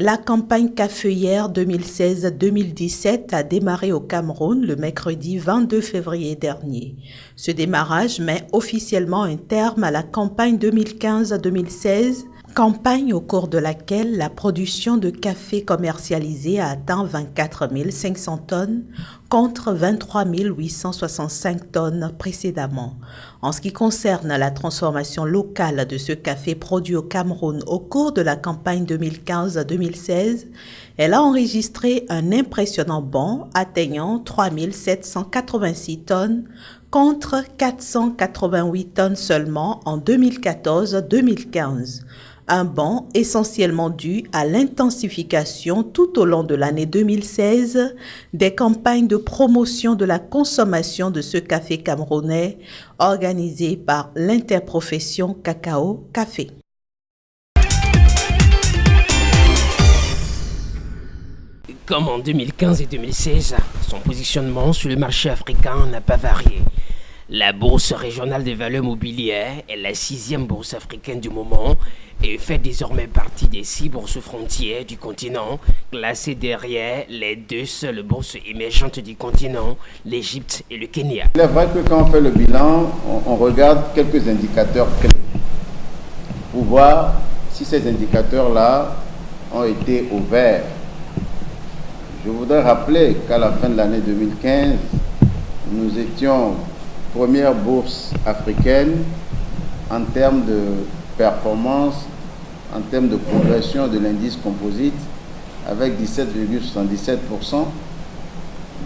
La campagne caféière 2016-2017 a démarré au Cameroun le mercredi 22 février dernier. Ce démarrage met officiellement un terme à la campagne 2015-2016, campagne au cours de laquelle la production de café commercialisé a atteint 24 500 tonnes contre 23 865 tonnes précédemment. En ce qui concerne la transformation locale de ce café produit au Cameroun au cours de la campagne 2015-2016, elle a enregistré un impressionnant bond atteignant 3 786 tonnes contre 488 tonnes seulement en 2014-2015. Un bond essentiellement dû à l'intensification tout au long de l'année 2016 des campagnes de promotion de la consommation de ce café camerounais organisées par l'interprofession cacao-café. Comme en 2015 et 2016, son positionnement sur le marché africain n'a pas varié. La bourse régionale des valeurs mobilières est la 6e bourse africaine du moment et fait désormais partie des 6 bourses frontières du continent, classées derrière les 2 seules bourses émergentes du continent, l'Égypte et le Kenya. Il est vrai que quand on fait le bilan, on regarde quelques indicateurs clés pour voir si ces indicateurs-là ont été au vert. Je voudrais rappeler qu'à la fin de l'année 2015, nous étions première bourse africaine en termes de performance, en termes de progression de l'indice composite, avec 17,77%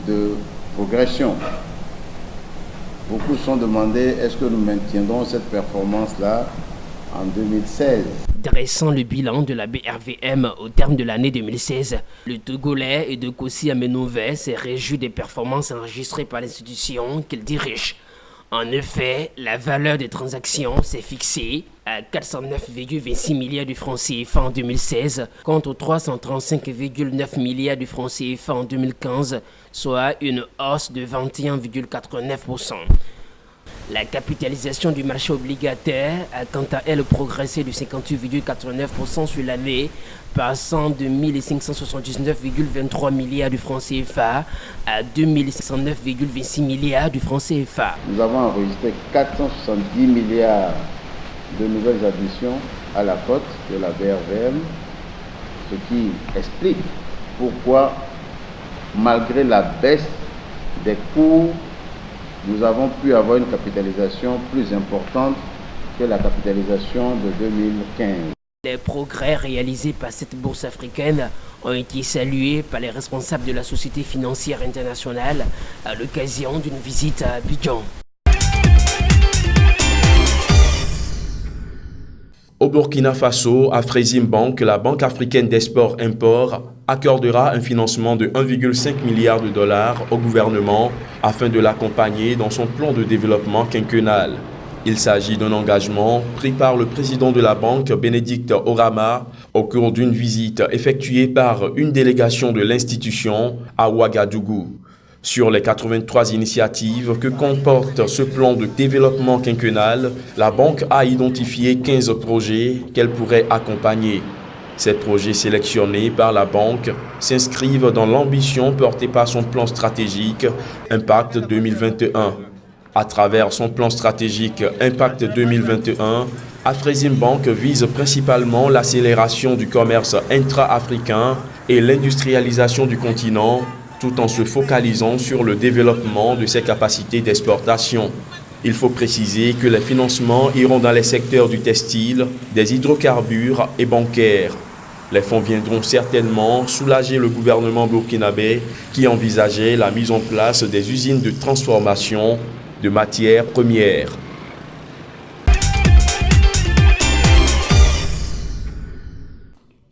de progression. Beaucoup se sont demandé est-ce que nous maintiendrons cette performance-là en 2016. Dressant le bilan de la BRVM au terme de l'année 2016, le Togolais Edekossi Amenouvé s'est réjoui des performances enregistrées par l'institution qu'il dirige. En effet, la valeur des transactions s'est fixée à 409,26 milliards de francs CFA en 2016 contre 335,9 milliards de francs CFA en 2015, soit une hausse de 21,89%. La capitalisation du marché obligataire a quant à elle progressé de 58,89% sur l'année, passant de 1579,23 milliards de francs CFA à 2509,26 milliards de francs CFA. Nous avons enregistré 470 milliards de nouvelles additions à la cote de la BRVM, ce qui explique pourquoi, malgré la baisse des cours, nous avons pu avoir une capitalisation plus importante que la capitalisation de 2015. Les progrès réalisés par cette bourse africaine ont été salués par les responsables de la Société financière internationale à l'occasion d'une visite à Abidjan. Au Burkina Faso, Afreximbank, la Banque africaine d'export-import, accordera un financement de 1,5 milliard de dollars au gouvernement afin de l'accompagner dans son plan de développement quinquennal. Il s'agit d'un engagement pris par le président de la banque, Bénédicte Orama, au cours d'une visite effectuée par une délégation de l'institution à Ouagadougou. Sur les 83 initiatives que comporte ce plan de développement quinquennal, la banque a identifié 15 projets qu'elle pourrait accompagner. Ces projets sélectionnés par la banque s'inscrivent dans l'ambition portée par son plan stratégique Impact 2021. À travers son plan stratégique Impact 2021, Afreximbank vise principalement l'accélération du commerce intra-africain et l'industrialisation du continent, tout en se focalisant sur le développement de ses capacités d'exportation. Il faut préciser que les financements iront dans les secteurs du textile, des hydrocarbures et bancaires. Les fonds viendront certainement soulager le gouvernement burkinabé qui envisageait la mise en place des usines de transformation de matières premières.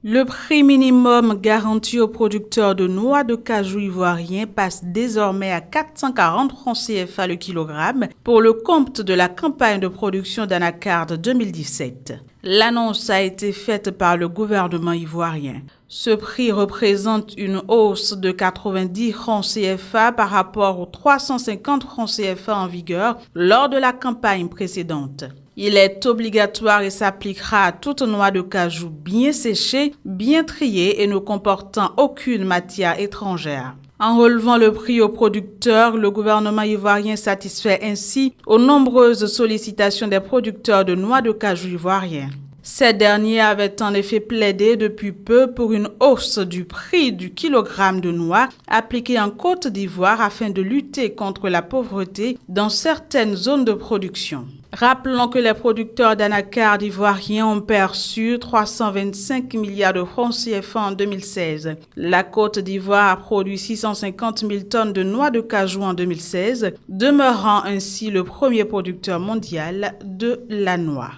Le prix minimum garanti aux producteurs de noix de cajou ivoiriens passe désormais à 440 francs CFA le kilogramme pour le compte de la campagne de production d'anacarde 2017. L'annonce a été faite par le gouvernement ivoirien. Ce prix représente une hausse de 90 francs CFA par rapport aux 350 francs CFA en vigueur lors de la campagne précédente. Il est obligatoire et s'appliquera à toute noix de cajou bien séchée, bien triée et ne comportant aucune matière étrangère. En relevant le prix aux producteurs, le gouvernement ivoirien satisfait ainsi aux nombreuses sollicitations des producteurs de noix de cajou ivoiriens. Ces derniers avaient en effet plaidé depuis peu pour une hausse du prix du kilogramme de noix appliqué en Côte d'Ivoire afin de lutter contre la pauvreté dans certaines zones de production. Rappelons que les producteurs d'anacarde ivoiriens ont perçu 325 milliards de francs CFA en 2016. La Côte d'Ivoire a produit 650 000 tonnes de noix de cajou en 2016, demeurant ainsi le premier producteur mondial de la noix.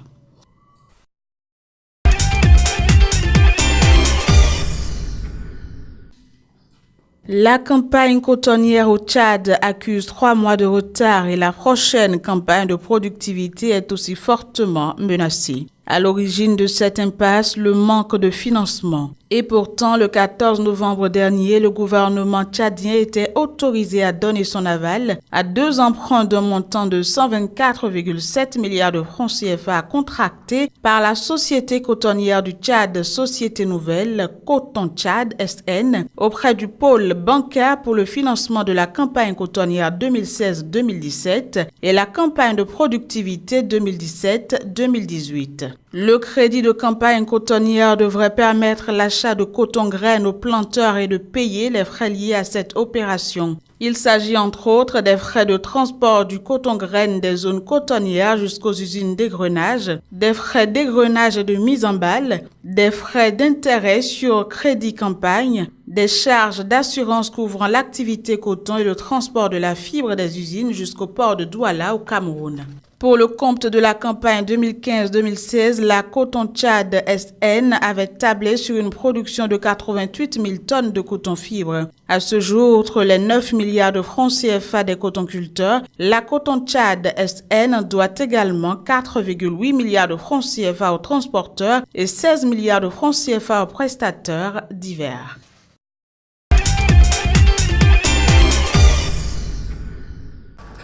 La campagne cotonnière au Tchad accuse 3 mois de retard et la prochaine campagne de productivité est aussi fortement menacée. À l'origine de cette impasse, le manque de financement. Et pourtant, le 14 novembre dernier, le gouvernement tchadien était autorisé à donner son aval à 2 emprunts d'un montant de 124,7 milliards de francs CFA contractés par la Société cotonnière du Tchad, Société Nouvelle, Coton Tchad SN, auprès du pôle bancaire pour le financement de la campagne cotonnière 2016-2017 et la campagne de productivité 2017-2018. Le crédit de campagne cotonnière devrait permettre l'achat de coton-graines aux planteurs et de payer les frais liés à cette opération. Il s'agit entre autres des frais de transport du coton-graine des zones cotonnières jusqu'aux usines d'égrenage, des frais d'égrenage et de mise en balle, des frais d'intérêt sur crédit campagne, des charges d'assurance couvrant l'activité coton et le transport de la fibre des usines jusqu'au port de Douala au Cameroun. Pour le compte de la campagne 2015-2016, la Coton Tchad SN avait tablé sur une production de 88 000 tonnes de coton-fibre. À ce jour, outre les 9 milliards de francs CFA des cotonculteurs, la Coton Tchad SN doit également 4,8 milliards de francs CFA aux transporteurs et 16 milliards de francs CFA aux prestataires divers.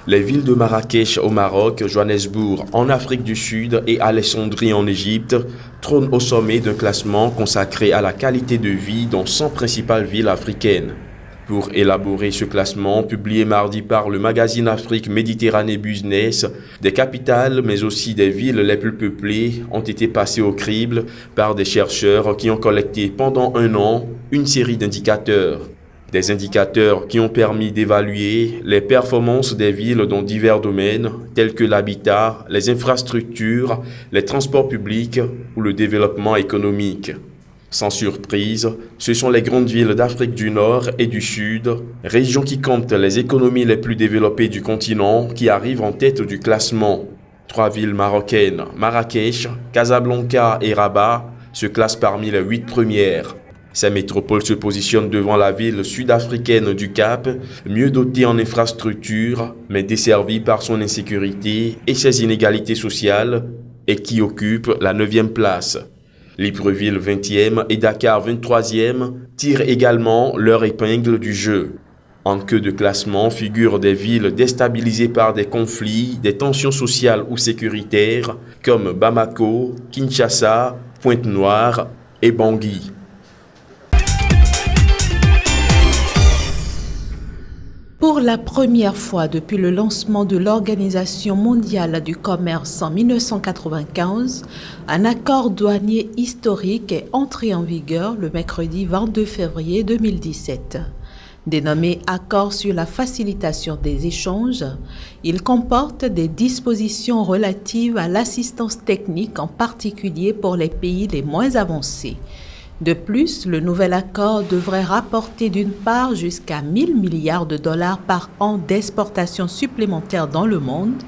Les villes de Marrakech au Maroc, Johannesburg en Afrique du Sud et Alexandrie en Égypte trônent au sommet d'un classement consacré à la qualité de vie dans 100 principales villes africaines. Pour élaborer ce classement, publié mardi par le magazine Afrique Méditerranée Business, des capitales mais aussi des villes les plus peuplées ont été passées au crible par des chercheurs qui ont collecté pendant un an une série d'indicateurs. Des indicateurs qui ont permis d'évaluer les performances des villes dans divers domaines tels que l'habitat, les infrastructures, les transports publics ou le développement économique. Sans surprise, ce sont les grandes villes d'Afrique du Nord et du Sud, régions qui comptent les économies les plus développées du continent, qui arrivent en tête du classement. 3 villes marocaines, Marrakech, Casablanca et Rabat, se classent parmi les 8 premières. Ces métropoles se positionnent devant la ville sud-africaine du Cap, mieux dotée en infrastructures, mais desservie par son insécurité et ses inégalités sociales, et qui occupe la 9e place. Libreville 20e et Dakar 23e tirent également leur épingle du jeu. En queue de classement figurent des villes déstabilisées par des conflits, des tensions sociales ou sécuritaires, comme Bamako, Kinshasa, Pointe-Noire et Bangui. Pour la première fois depuis le lancement de l'Organisation mondiale du commerce en 1995, un accord douanier historique est entré en vigueur le mercredi 22 février 2017. Dénommé Accord sur la facilitation des échanges, il comporte des dispositions relatives à l'assistance technique, en particulier pour les pays les moins avancés. De plus, le nouvel accord devrait rapporter d'une part jusqu'à 1 000 milliards de dollars par an d'exportations supplémentaires dans le monde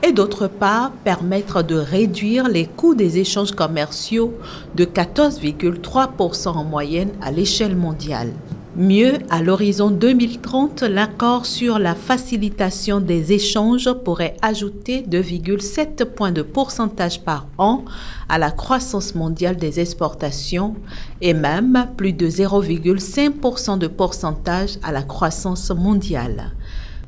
et d'autre part permettre de réduire les coûts des échanges commerciaux de 14,3% en moyenne à l'échelle mondiale. Mieux, à l'horizon 2030, l'accord sur la facilitation des échanges pourrait ajouter 2,7 points de pourcentage par an à la croissance mondiale des exportations et même plus de 0,5% de pourcentage à la croissance mondiale.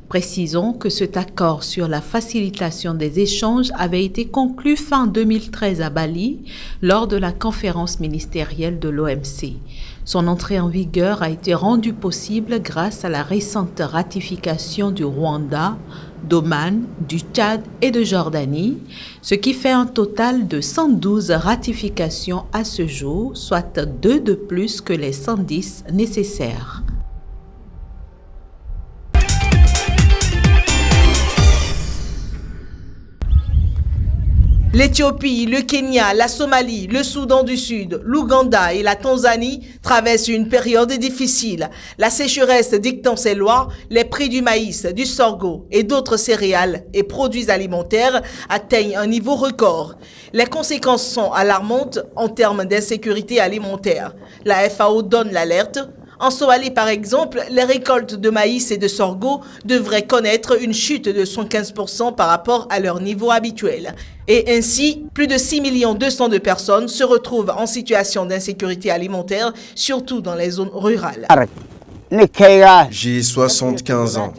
Précisons que cet accord sur la facilitation des échanges avait été conclu fin 2013 à Bali lors de la conférence ministérielle de l'OMC. Son entrée en vigueur a été rendue possible grâce à la récente ratification du Rwanda, d'Oman, du Tchad et de Jordanie, ce qui fait un total de 112 ratifications à ce jour, soit 2 de plus que les 110 nécessaires. L'Éthiopie, le Kenya, la Somalie, le Soudan du Sud, l'Ouganda et la Tanzanie traversent une période difficile. La sécheresse dictant ses lois, les prix du maïs, du sorgho et d'autres céréales et produits alimentaires atteignent un niveau record. Les conséquences sont alarmantes en termes d'insécurité alimentaire. La FAO donne l'alerte. En Somalie, par exemple, les récoltes de maïs et de sorgho devraient connaître une chute de 115% par rapport à leur niveau habituel. Et ainsi, plus de 6 200 000 personnes se retrouvent en situation d'insécurité alimentaire, surtout dans les zones rurales. J'ai 75 ans.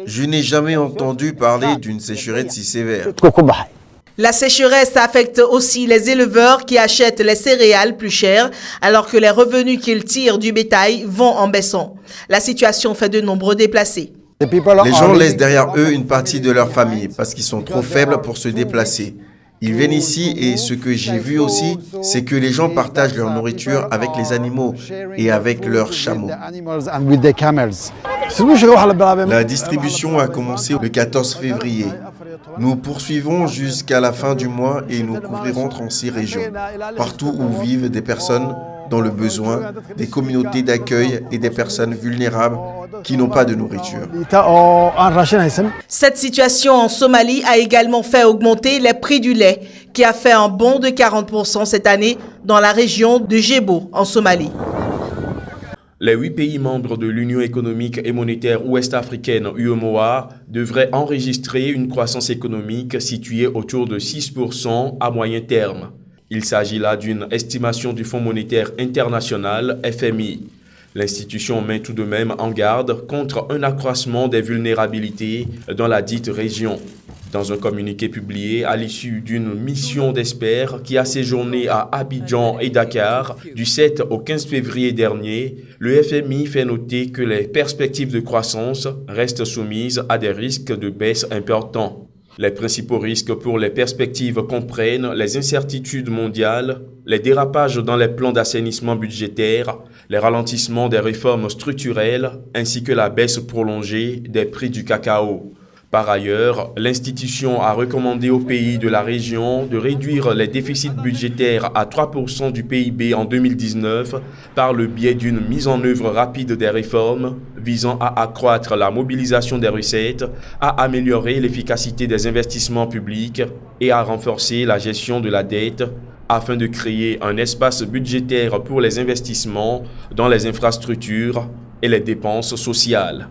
Je n'ai jamais entendu parler d'une sécheresse si sévère. La sécheresse affecte aussi les éleveurs qui achètent les céréales plus chères alors que les revenus qu'ils tirent du bétail vont en baissant. La situation fait de nombreux déplacés. Les gens laissent derrière eux une partie de leur famille parce qu'ils sont trop faibles pour se déplacer. Ils viennent ici et ce que j'ai vu aussi, c'est que les gens partagent leur nourriture avec les animaux et avec leurs chameaux. La distribution a commencé le 14 février. Nous poursuivons jusqu'à la fin du mois et nous couvrirons 36 régions, partout où vivent des personnes dans le besoin, des communautés d'accueil et des personnes vulnérables qui n'ont pas de nourriture. Cette situation en Somalie a également fait augmenter les prix du lait, qui a fait un bond de 40% cette année dans la région de Djebo, en Somalie. Les 8 pays membres de l'Union économique et monétaire ouest-africaine UEMOA devraient enregistrer une croissance économique située autour de 6% à moyen terme. Il s'agit là d'une estimation du Fonds monétaire international, FMI. L'institution met tout de même en garde contre un accroissement des vulnérabilités dans la dite région. Dans un communiqué publié à l'issue d'une mission d'experts qui a séjourné à Abidjan et Dakar du 7 au 15 février dernier, le FMI fait noter que les perspectives de croissance restent soumises à des risques de baisse importants. Les principaux risques pour les perspectives comprennent les incertitudes mondiales, les dérapages dans les plans d'assainissement budgétaire, les ralentissements des réformes structurelles ainsi que la baisse prolongée des prix du cacao. Par ailleurs, l'institution a recommandé aux pays de la région de réduire les déficits budgétaires à 3% du PIB en 2019 par le biais d'une mise en œuvre rapide des réformes visant à accroître la mobilisation des recettes, à améliorer l'efficacité des investissements publics et à renforcer la gestion de la dette afin de créer un espace budgétaire pour les investissements dans les infrastructures et les dépenses sociales.